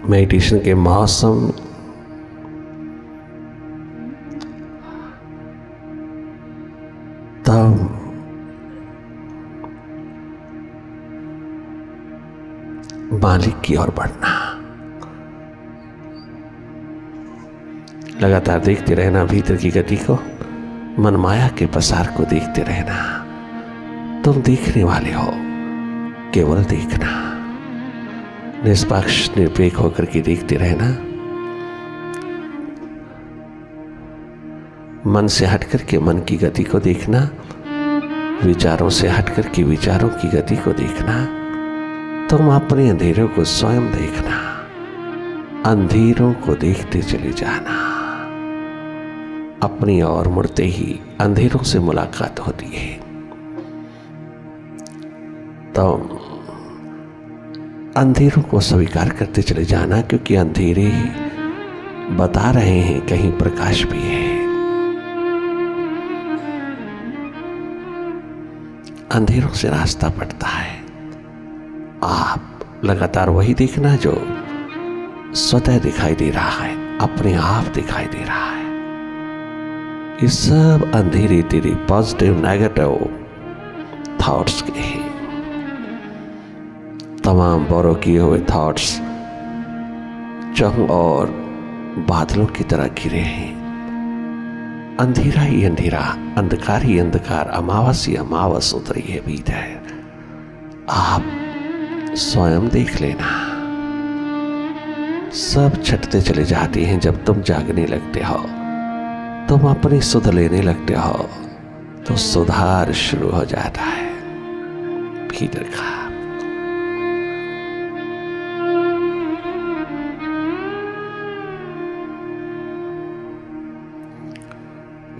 Meditation के मौसम तब मालिक की ओर बढ़ना, लगातार देखते रहना भीतर की गति को, मनमाया के पसार को देखते रहना। तुम देखने वाले हो, केवल देखना, निष्पक्ष निरपेक्ष होकर के देखते रहना। मन से हटकर के मन की गति को देखना, विचारों से हटकर के विचारों की गति को देखना। तुम अपने अंधेरों को स्वयं देखना, अंधेरों को देखते चले जाना। अपनी ओर मुड़ते ही अंधेरों से मुलाकात होती है। तो अंधेरों को स्वीकार करते चले जाना, क्योंकि अंधेरे ही बता रहे हैं कहीं प्रकाश भी है। अंधेरों से रास्ता पड़ता है। आप लगातार वही देखना जो स्वतः दिखाई दे रहा है, अपने आप दिखाई दे रहा है। ये सब अंधेरे तेरे पॉजिटिव नेगेटिव थॉट्स के हैं। तमाम बोरो किए हुए थॉट्स चारों ओर बादलों की तरह घिरे हैं। अंधेरा ही अंधेरा, अंधकार ही अंधकार, अमावस ही अमावस उतरी है भीतर। आप स्वयं देख लेना। सब छटते चले जाते हैं जब तुम जागने लगते हो। तुम अपनी सुध लेने लगते हो तो सुधार शुरू हो जाता है भीतर का।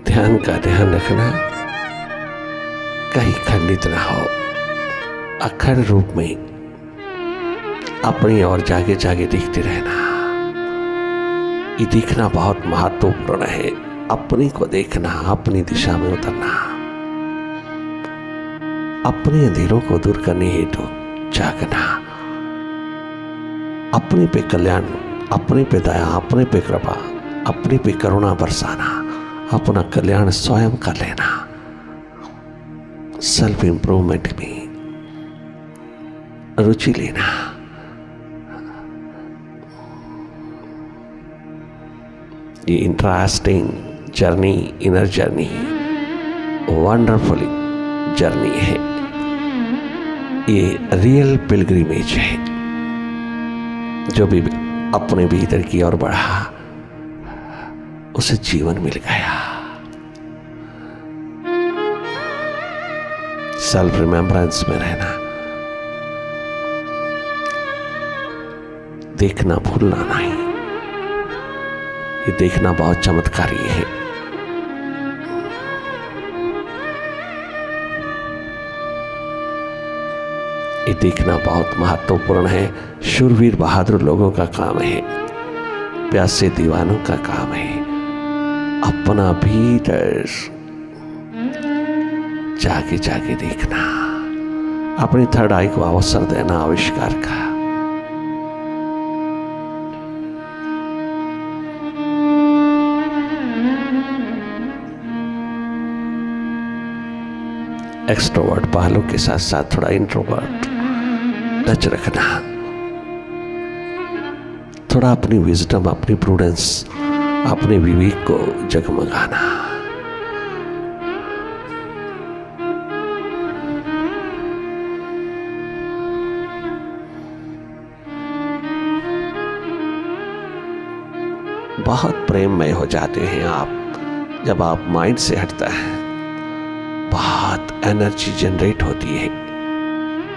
ध्यान का ध्यान रखना, कहीं खंडित ना हो। अखंड रूप में अपनी ओर जागे जागे देखते रहना। ये देखना बहुत महत्वपूर्ण है। अपनी को देखना, अपनी दिशा में उतरना, अपने अंधेरों को दूर करने हेतु जागना, अपने पे कल्याण, अपने पे दया, अपने पे कृपा, अपने पे करुणा बरसाना, अपना कल्याण स्वयं कर लेना। सेल्फ इंप्रूवमेंट में रुचि लेना। ये interesting journey, inner journey, wonderful journey है। ये रियल पिलग्रिमेज है। जो भी अपने भीतर की ओर बढ़ा उसे जीवन मिल गया। सेल्फ रिमेम्बरेंस में रहना, देखना भूलना नहीं। ये देखना बहुत चमत्कारी है। ये देखना बहुत महत्वपूर्ण है। शूरवीर बहादुर लोगों का काम है, प्यासे दीवानों का काम है। अपना भीतर जाके जाके देखना, अपनी थर्ड आई को अवसर देना आविष्कार का। एक्सट्रोवर्ट पहलू के साथ साथ थोड़ा इंट्रोवर्ट टच रखना। थोड़ा अपनी विजडम, अपनी प्रूडेंस, अपने विवेक को जगमगाना। बहुत प्रेममय हो जाते हैं आप जब आप माइंड से हटता है। बहुत एनर्जी जनरेट होती है।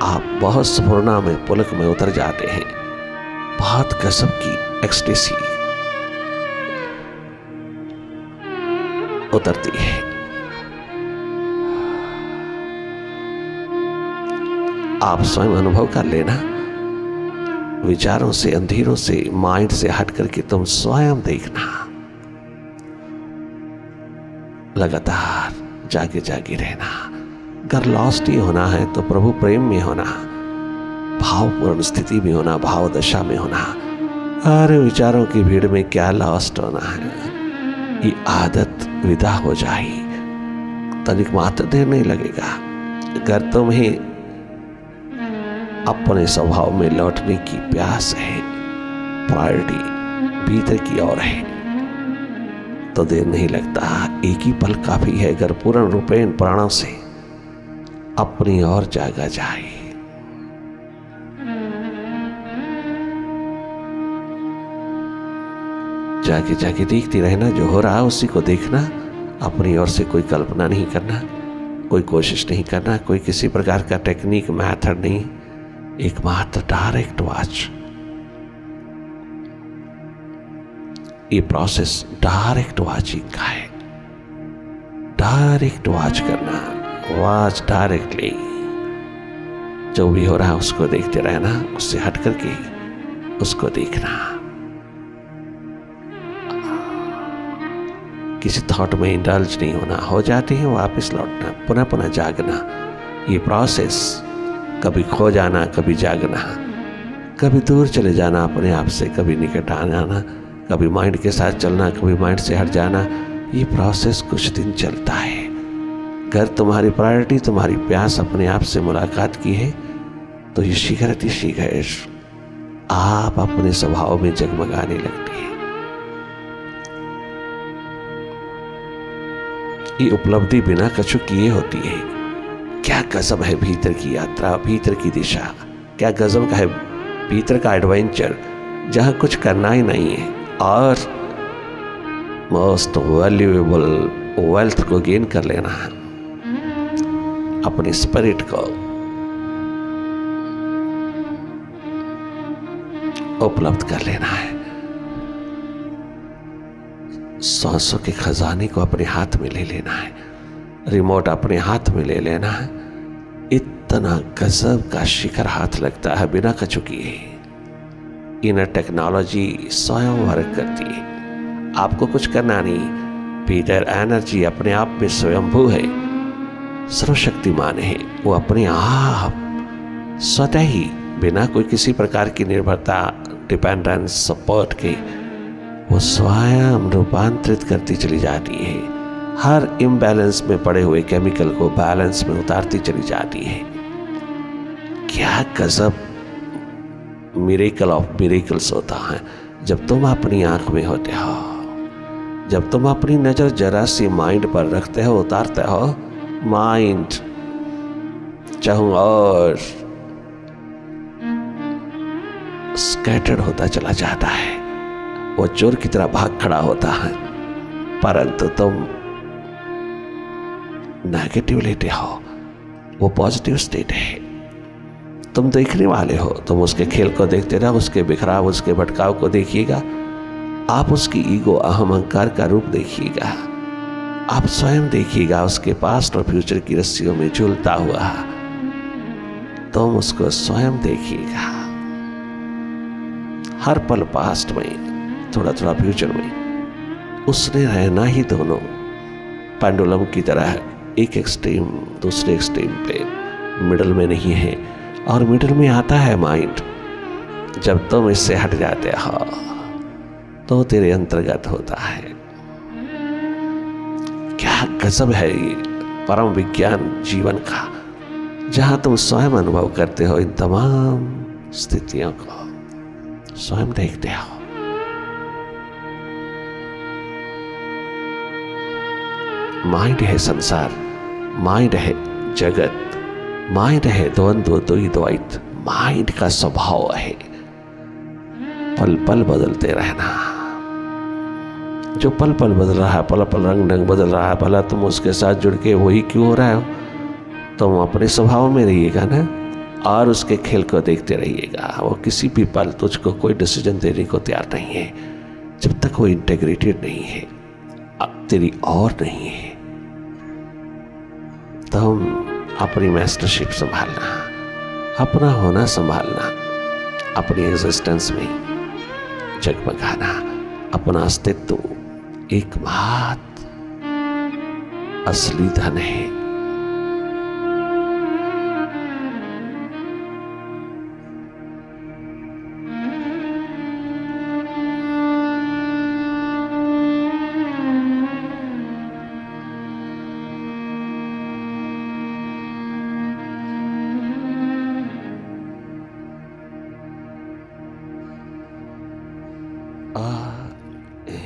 आप बहुत स्फूर्णा में, पुलक में उतर जाते हैं। बहुत गजब की एक्सटेसी उतरती है। आप स्वयं अनुभव कर लेना। विचारों से, अंधेरों से, माइंड से हट करके तुम स्वयं देखना। लगातार जागे जागे रहना। अगर लॉस्ट ही होना है तो प्रभु प्रेम में होना, भावपूर्ण स्थिति में होना, भाव दशा में होना। और विचारों की भीड़ में क्या लॉस्ट होना है। ये आदत विदा हो जाए, तनिक मात्र देर नहीं लगेगा। अगर तुम्हें अपने स्वभाव में लौटने की प्यास है, प्रायोरिटी भीतर की ओर है, तो देर नहीं लगता। एक ही पल काफी है अगर पूर्ण रूपेण प्राणों से अपनी ओर जागा जाए। जाके जाके देखती रहना, जो हो रहा है उसी को देखना, अपनी ओर से कोई कल्पना नहीं करना, कोई कोशिश नहीं करना, कोई किसी प्रकार का टेक्निक मेथड नहीं, एकमात्र डायरेक्ट वॉच। ये प्रोसेस डायरेक्ट वॉचिंग का है। डायरेक्ट वॉच करना, वॉच डायरेक्टली। जो भी हो रहा है उसको देखते रहना, उससे हट करके उसको देखना। किसी थॉट में इंडल्ज नहीं होना, हो जाते हैं वापस लौटना, पुनः पुनः जागना। ये प्रोसेस, कभी खो जाना, कभी जागना, कभी दूर चले जाना अपने आप से, कभी निकट आ जाना, कभी माइंड के साथ चलना, कभी माइंड से हट जाना। ये प्रोसेस कुछ दिन चलता है। अगर तुम्हारी प्रायोरिटी, तुम्हारी प्यास अपने आप से मुलाकात की है, तो ये शीघ्र शीघ्र आप अपने स्वभाव में जगमगाने लगते हैं। ये उपलब्धि बिना कछु किए होती है। क्या गजब है भीतर की यात्रा, भीतर की दिशा। क्या गजब का है भीतर का एडवेंचर, जहां कुछ करना ही नहीं है और मोस्ट वैल्यूएबल वेल्थ को गेन कर लेना है, अपने स्पिरिट को उपलब्ध कर लेना है। सांसों के खजाने को अपने हाथ में ले लेना है, रिमोट अपने हाथ में ले लेना है। इतना गजब का शिखर हाथ लगता है बिना कछु किए। इनर टेक्नोलॉजी स्वयं वर्क करती है, आपको कुछ करना नहीं। भीतर एनर्जी अपने आप में स्वयंभू है, सर्वशक्तिमान है। वो अपने आप स्वतः ही बिना कोई किसी प्रकार की निर्भरता, डिपेंडेंस, सपोर्ट के वो स्वयं रूपांतरित करती चली जाती है। हर इम्बैलेंस में पड़े हुए केमिकल को बैलेंस में उतारती चली जाती है। क्या गजब मिरेकल ऑफ मिरेकल्स होता है जब तुम अपनी आंख में होते हो, जब तुम अपनी नजर जरा सी माइंड पर रखते हो, उतारते हो, माइंड चाहूं और स्कैटर्ड होता चला जाता है। वो चोर की तरह भाग खड़ा होता है, परंतु तुम नेगेटिव लेते हो, वो पॉजिटिव स्टेट है। तुम देखने वाले हो, तुम उसके खेल को देखते रहो, उसके बिखराव, उसके भटकाव को देखिएगा। आप उसकी ईगो, अहम, अहंकार का रूप देखिएगा। आप स्वयं देखिएगा उसके पास्ट और फ्यूचर की रस्सियों में झूलता हुआ। तुम उसको स्वयं देखिएगा, हर पल पास्ट में, थोड़ा थोड़ा फ्यूचर में। उसने रहना ही दोनों पेंडुलम की तरह, एक एक्सट्रीम दूसरे एक्सट्रीम पे, मिडल में नहीं है। और मिडल में आता है माइंड। जब तुम इससे हट जाते हो तो तेरे अंतर्गत होता है। क्या गजब है ये परम विज्ञान जीवन का, जहां तुम स्वयं अनुभव करते हो, इन तमाम स्थितियों को स्वयं देखते हो। माइंड है संसार, माइंड है जगत, माइंड है द्वंद्व, द्वैत। माइंड का स्वभाव है पल पल बदलते रहना। जो पल पल बदल रहा है, पल पल रंग ढंग बदल रहा है, भला तुम उसके साथ जुड़ के वही क्यों हो रहा हो? तुम अपने स्वभाव में रहिएगा ना, और उसके खेल को देखते रहिएगा। वो किसी भी पल तुझको कोई डिसीजन देने को तैयार नहीं है जब तक वो इंटीग्रेटेड नहीं है, तेरी और नहीं है। तुम अपनी मास्टरशिप संभालना, अपना होना संभालना, अपनी एग्जिस्टेंस में जगमगाना, अपना अस्तित्व एकमात्र असली धन है।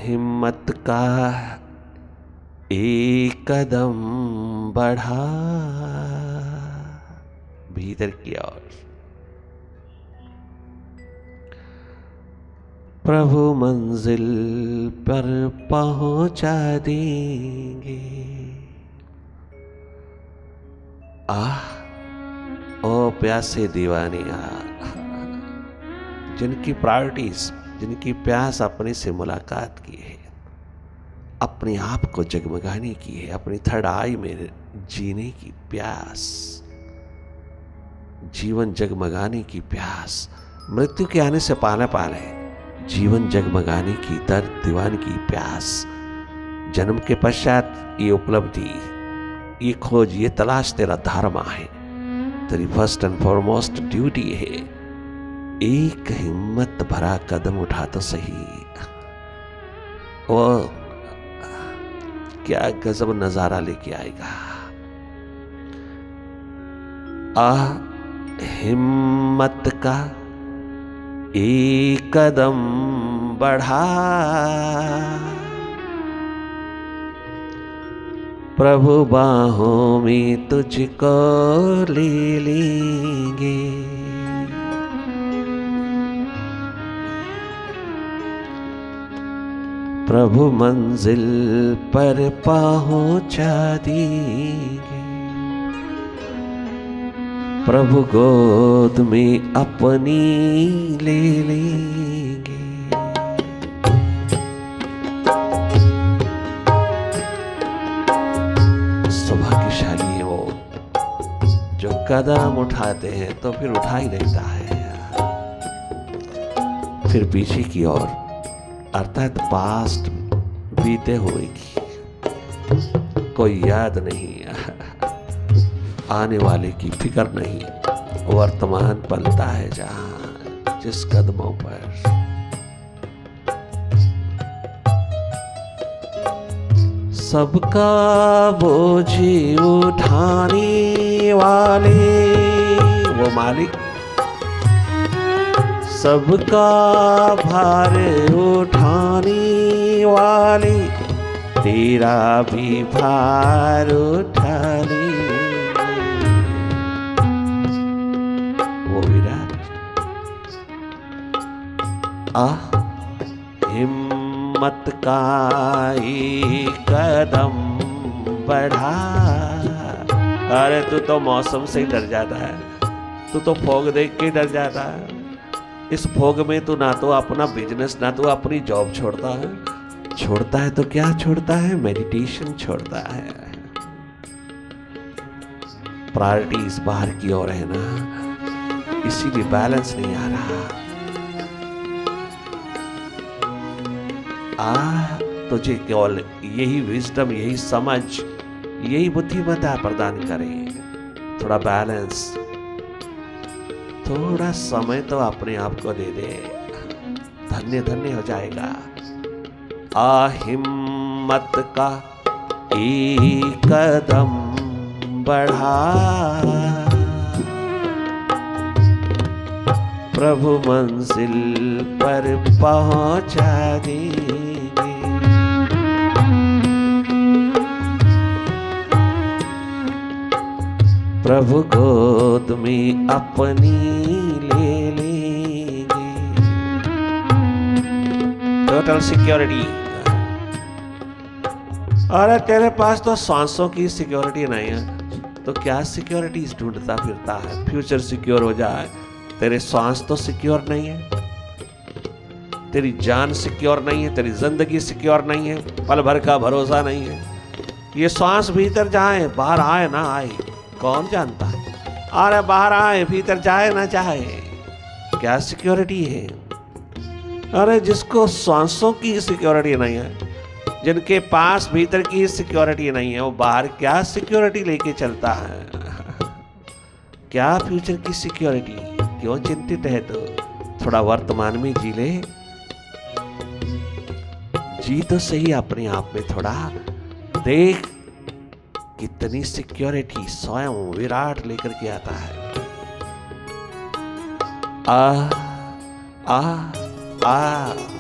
हिम्मत का एक कदम बढ़ा भीतर की ओर। प्रभु मंजिल पर पहुंचा देंगे। ओ प्यासे दीवानिया, जिनकी प्रायोरिटीज, जिनकी प्यास अपने से मुलाकात की है, अपने आप को जगमगाने की है, अपनी थर्ड आई में जीने की प्यास, जीवन जगमगाने की प्यास, मृत्यु के आने से पहले जीवन जगमगाने की दर्द दीवान की प्यास, जन्म के पश्चात ये उपलब्धि, ये खोज, ये तलाश तेरा धर्म है, तेरी फर्स्ट एंड फॉरमोस्ट ड्यूटी है। एक हिम्मत भरा कदम उठा तो सही। वो क्या गजब नजारा लेके आएगा। हिम्मत का एक कदम बढ़ा, प्रभु बाहों में तुझको ले लेंगे। प्रभु मंजिल पर पहुंचा देंगे। प्रभु गोद में अपनी ले लेंगे। सौभाग्यशाली है वो जो कदम उठाते हैं तो फिर उठा ही रहता है, फिर पीछे की ओर, अर्थात पास्ट बीते हुए की कोई याद नहीं, आने वाले की फिक्र नहीं, वर्तमान पलता है जहां जिस कदमों पर। सबका बोझ उठाने वाले वो मालिक, सबका भार उठाने वाले, तेरा भी भार उठा ले। वो विराट हिम्मत का एक कदम बढ़ा। अरे तू तो मौसम से ही डर जाता है, तू तो फॉग देख के डर जाता है। इस फॉग में तू ना तो अपना बिजनेस, ना तो अपनी जॉब छोड़ता है। छोड़ता है तो क्या छोड़ता है? मेडिटेशन छोड़ता है। प्रायोरिटीज बाहर की ओर है ना, इसीलिए बैलेंस नहीं आ रहा। तुझे केवल यही विजडम, यही समझ, यही बुद्धिमत्ता प्रदान करे। थोड़ा बैलेंस, थोड़ा समय तो अपने आप को दे दे, धन्य धन्य हो जाएगा। हिम्मत का एक कदम बढ़ा, प्रभु मंजिल पर पहुंचा देंगे। प्रभु गोद में अपनी ले लेंगे। Total security. अरे तेरे पास तो सांसों की सिक्योरिटी नहीं है तो क्या सिक्योरिटीज ढूंढता फिरता है? फ्यूचर सिक्योर हो जाए, तेरे सांस तो सिक्योर नहीं है, तेरी जान सिक्योर नहीं है, तेरी जिंदगी सिक्योर नहीं है, पल भर का भरोसा नहीं है। ये सांस भीतर जाए बाहर आए ना आए कौन जानता है? अरे बाहर आए भीतर जाए ना जाए, क्या सिक्योरिटी है? अरे जिसको सांसों की सिक्योरिटी नहीं है, जिनके पास भीतर की सिक्योरिटी नहीं है, वो बाहर क्या सिक्योरिटी लेके चलता है? क्या फ्यूचर की सिक्योरिटी? क्यों चिंतित है? तो थोड़ा वर्तमान में जी ले, जी तो सही अपने आप में। थोड़ा देख कितनी सिक्योरिटी स्वयं विराट लेकर के आता है।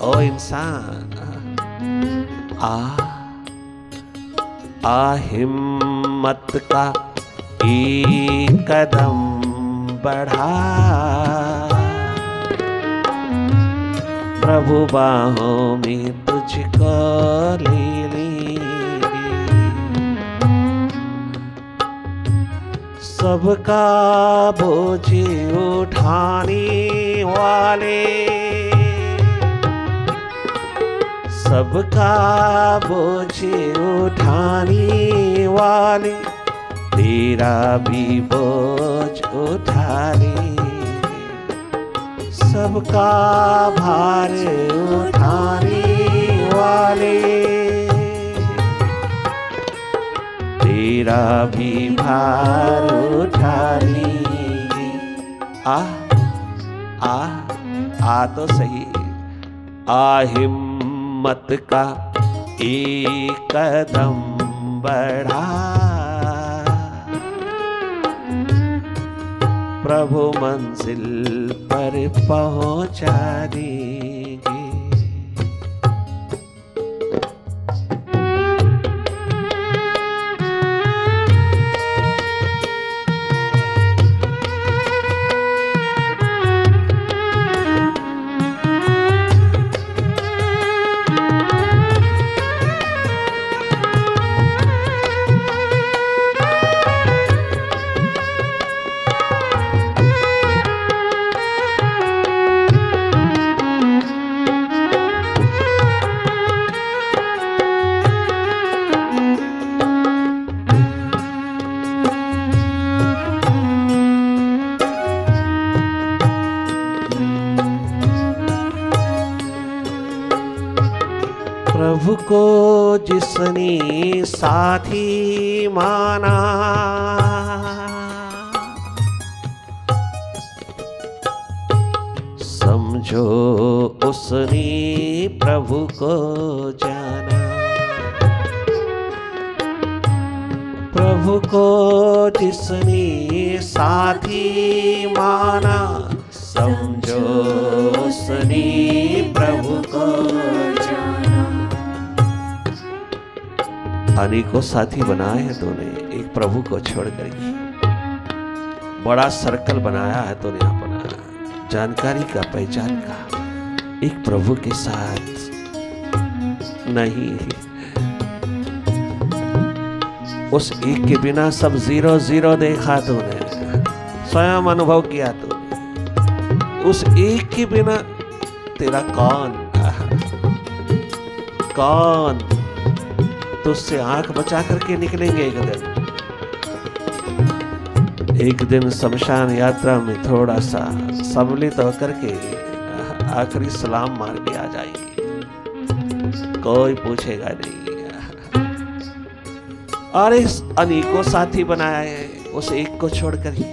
ओ इंसान, हिम्मत का एक कदम बढ़ा, प्रभु बाहों में तुझको ले लेंगे। सबका बोझ उठाने वाले, सबका बोझ उठाने वाले, तेरा भी बोझ उठा लेंगे। सबका भार उठाने वाले, तेरा भी भार उठा लेंगे। आ तो सही। हिम्मत का एक कदम बढ़ा, प्रभु मंजिल पर पहुंचा देंगे। प्रभु को जिसने साथी माना, समझो उसने प्रभु को जाना। प्रभु को जिसने साथी माना, समझो उसने प्रभु को जाना। अनेकों साथी बनाए हैं तूने एक प्रभु को छोड़कर के, बड़ा सर्कल बनाया है तूने अपना, जानकारी का, पहचान का, एक प्रभु के साथ नहीं। उस एक के बिना सब 0-0 देखा तूने, स्वयं अनुभव किया तूने। उस एक के बिना तेरा कौन तुझसे आंख बचा करके निकलेंगे एक दिन शमशान यात्रा में थोड़ा सा सम्मिलित होकर के आखिरी सलाम मार के आ जाएंगे, कोई पूछेगा नहीं। और इस अनेकों साथी बनाया है, उस एक को छोड़कर ही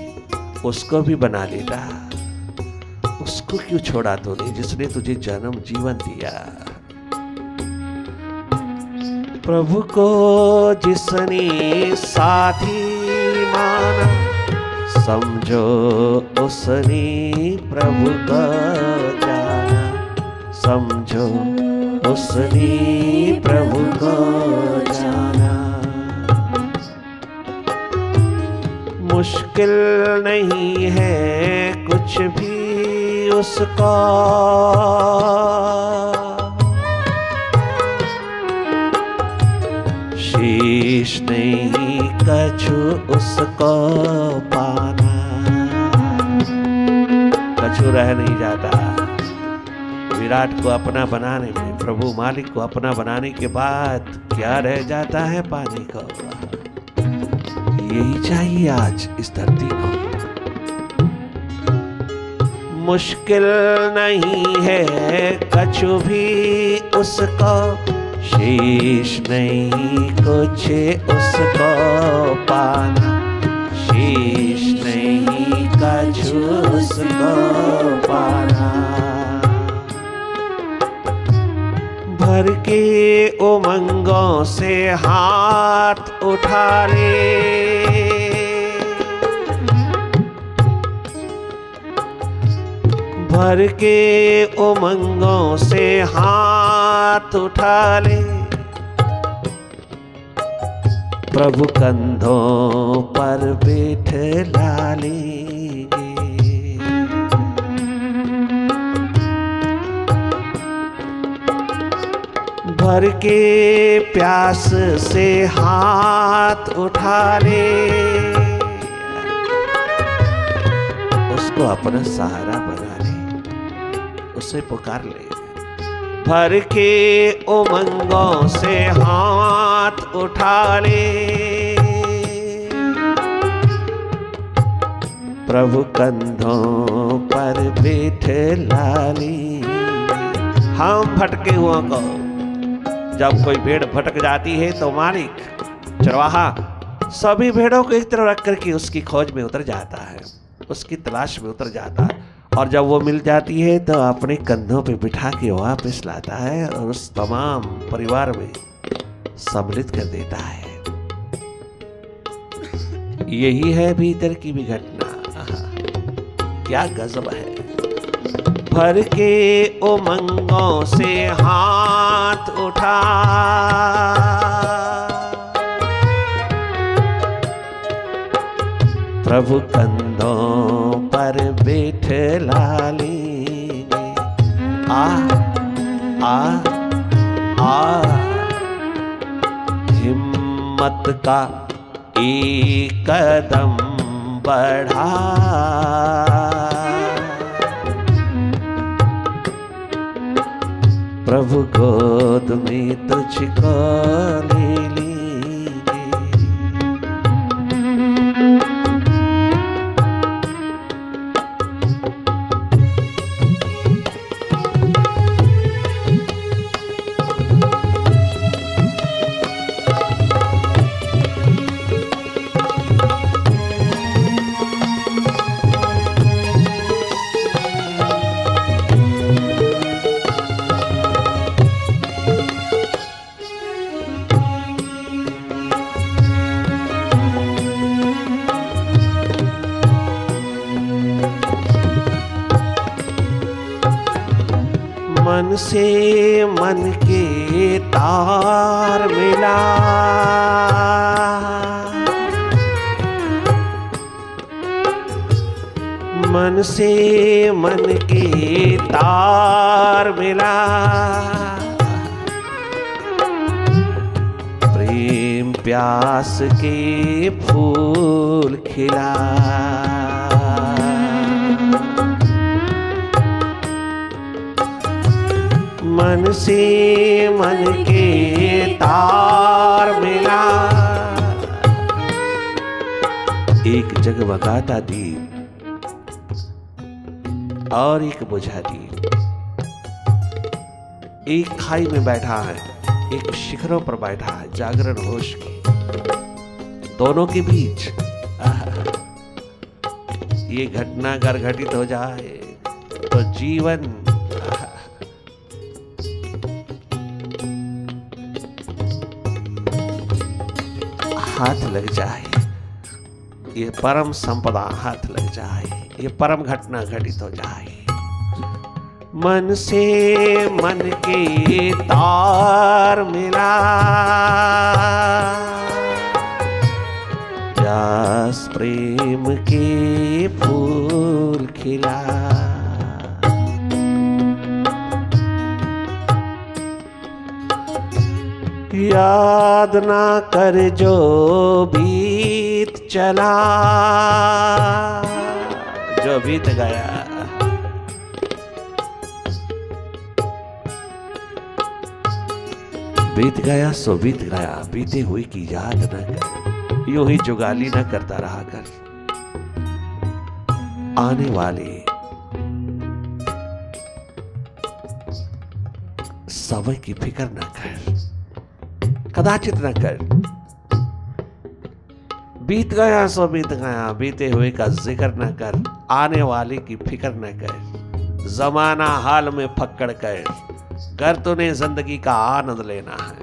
उसको भी बना लेता। उसको क्यों छोड़ा तूने जिसने तुझे जन्म जीवन दिया। प्रभु को जिसने साथी माना, समझो उसने प्रभु को जाना। समझो उसने प्रभु को जाना। मुश्किल नहीं है कुछ भी उसका, शेष नहीं कछु उसको पाना। कछु रह नहीं जाता। विराट को अपना बनाने में, प्रभु मालिक को अपना बनाने के बाद क्या रह जाता है पाने को। यही चाहिए आज इस धरती को। मुश्किल नहीं है कछु भी उसको, शेष नहीं कुछ उसको पाना। शेष नहीं कछु उसको पाना। भर के उमंगों से हाथ उठा ले, भर के उमंगों से हाथ उठा ले, प्रभु कंधों पर बैठला लेंगे। भर के प्यास से हाथ उठा ले, उसको अपना सहारा बना ले, उसे पुकार ले। भर के उमंगों से हाथ उठा ले, प्रभु कंधों पर बैठला ले। हम भटके हुआ को, जब कोई भेड़ भटक जाती है तो मालिक चरवाहा सभी भेड़ों को एक तरफ रख करके उसकी खोज में उतर जाता है, उसकी तलाश में उतर जाता है, और जब वो मिल जाती है तो अपने कंधों पे बिठा के वापस लाता है और उस तमाम परिवार में सम्मिलित कर देता है। यही है भीतर की भी घटना। क्या गजब है। भर के उमंगों से हाथ उठा, प्रभु कंधों पर बैठला लेंगे। आ आ आ हिम्मत का एक कदम बढ़ा, प्रभु गोद में तुझको ले लेंगे। मन से मन के तार मिला, मन से मन के तार मिला, प्रेम प्यास के फूल खिला। मन से मन के तार मिला, एक जगमगाता दीप और एक बुझा दीप, एक खाई में बैठा है, एक शिखरों पर बैठा है, जागरण होश की, दोनों के बीच ये घटना अगर घटित हो जाए तो जीवन हाथ लग जाए, ये परम संपदा हाथ लग जाए, ये परम घटना घटित हो जाए। मन से मन के तार मिला, प्यास प्रेम के फूल खिला। याद ना कर जो बीत चला, जो बीत गया, बीत गया सो बीत गया, बीते हुए की याद न कर, यूं ही जुगाली न करता रहा कर। आने वाले समय की फिक्र न कर, कदाचित न कर। बीत गया सो बीत गया, बीते हुए का जिक्र न कर, आने वाले की फिक्र न कर। जमाना हाल में फक्कड़ कर, कर तूने जिंदगी का आनंद लेना है,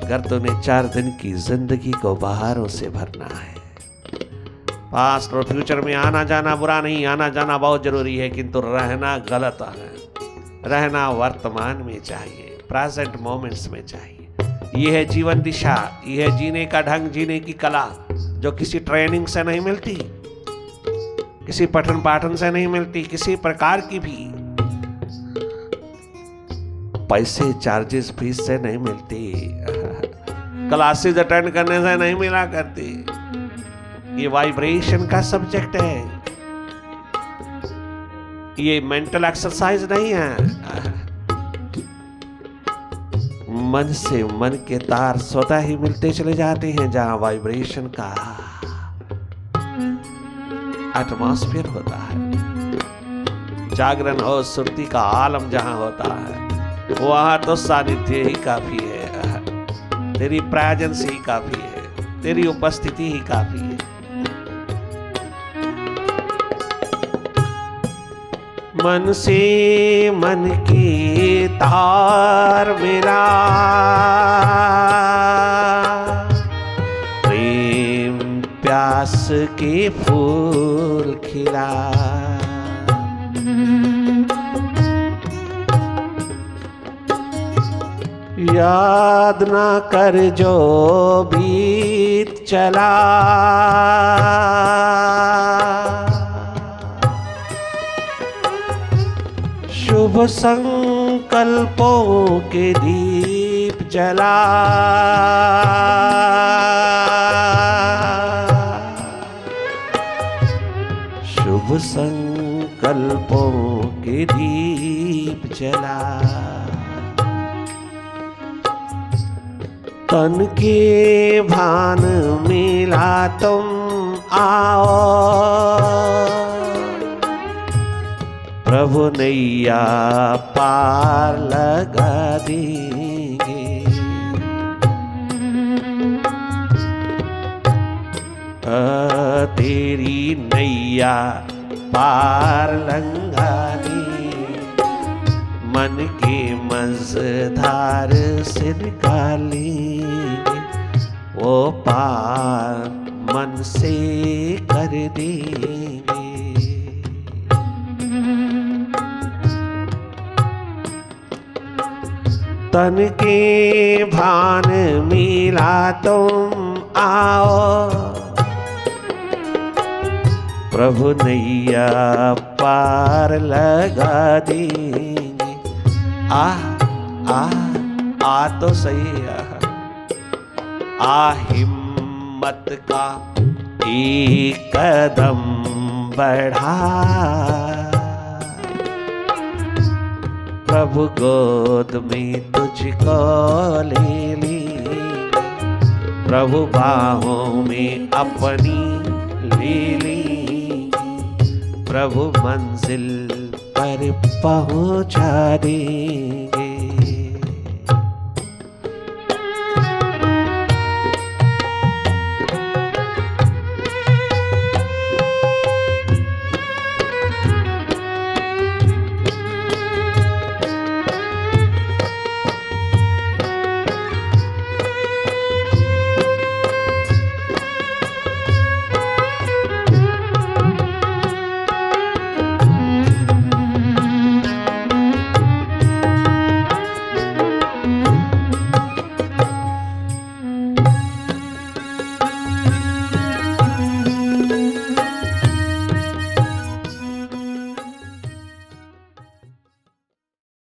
कर तूने 4 दिन की जिंदगी को बहारों से भरना है। पास्ट और फ्यूचर में आना जाना बुरा नहीं, आना जाना बहुत जरूरी है, किंतु रहना गलत है। रहना वर्तमान में चाहिए, प्रेजेंट मोमेंट्स में चाहिए। यह है जीवन दिशा, यह है जीने का ढंग, जीने की कला, जो किसी ट्रेनिंग से नहीं मिलती, किसी पठन पाठन से नहीं मिलती, किसी प्रकार की भी पैसे चार्जेस फीस से नहीं मिलती, क्लासेस अटेंड करने से नहीं मिला करती। ये वाइब्रेशन का सब्जेक्ट है, ये मेंटल एक्सरसाइज नहीं है। मन से मन के तार स्वतः ही मिलते चले जाते हैं, जहां वाइब्रेशन का एटमॉस्फेयर होता है। जागरण हो सुरती का आलम जहां होता है, वहां तो सानिध्य ही काफी है, तेरी प्रेजेंस ही काफी है, तेरी उपस्थिति ही काफी है। मन से मन की तार मिला, प्रेम प्यास के फूल खिला। याद ना कर जो बीत चला, शुभ संकल्पों के दीप जला। शुभ संकल्पों के दीप जला। तन के भान मिला तुम आओ, प्रभु नैया पार लगा देंगे। तेरी नैया पार लंघा देंगे, मन के मझधार से निकालेंगे, वो पार मन से कर देंगे। तन के भान मिला तुम आओ, प्रभु नैया पार लगा देंगे। आ तो सही है। हिम्मत का एक कदम बढ़ा, प्रभु गोद में तुझको ले ली, प्रभु बाहों में अपनी ले ली, प्रभु मंजिल पर पहुंचा देंगे।